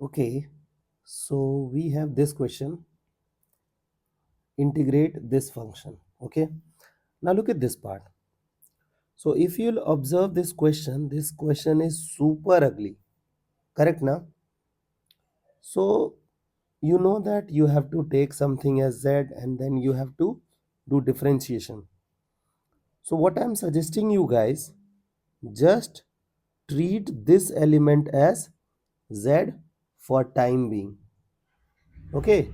Okay, so we have this question, integrate this function. Okay, now look at this part. So if you'll observe this question is super ugly, correct now? So you know that you have to take something as z and then you have to do differentiation. So what I'm suggesting you guys, just treat this element as z for time being. Okay,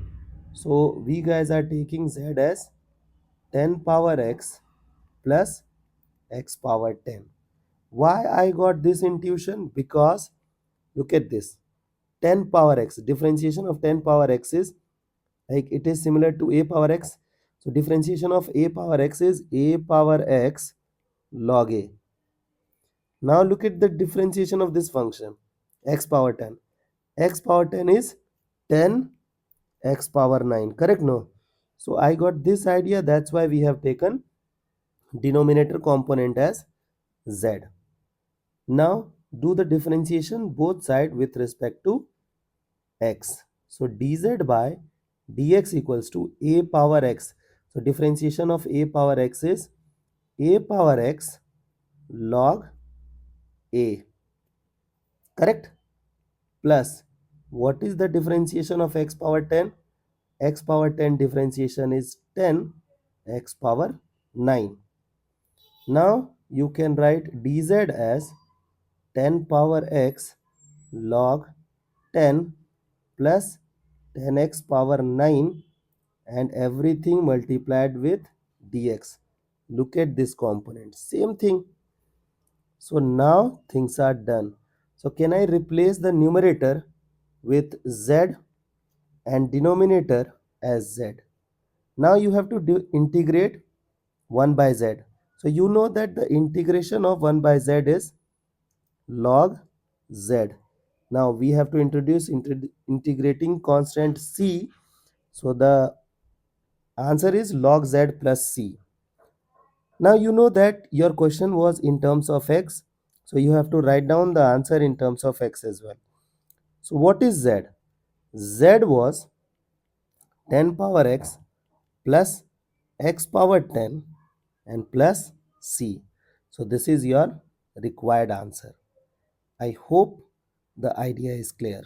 so we guys are taking z as 10 power x plus x power 10. Why I got this intuition? Because look at this, 10 power x, differentiation of 10 power x is like it is similar to a power x. So differentiation of a power x is a power x log a. Now look at the differentiation of this function, x power 10. X power 10 is 10 x power 9, correct? No. So I got this idea, that's why we have taken denominator component as z. Now do the differentiation both side with respect to x. So dz by dx equals to a power x. So differentiation of a power x is a power x log a, correct? Plus what is the differentiation of x power 10? X power 10 differentiation is 10 x power 9. Now you can write dz as 10 power x log 10 plus 10x power 9 and everything multiplied with dx. Look at this component, same thing. So now things are done. So can I replace the numerator with z and denominator as z? Now you have to integrate 1 by z. So you know that the integration of 1 by z is log z. Now we have to introduce integrating constant c. So the answer is log z plus c. Now you know that your question was in terms of x. So you have to write down the answer in terms of x as well. So what is z? Z was 10 power x plus x power 10 and plus c. So this is your required answer. I hope the idea is clear.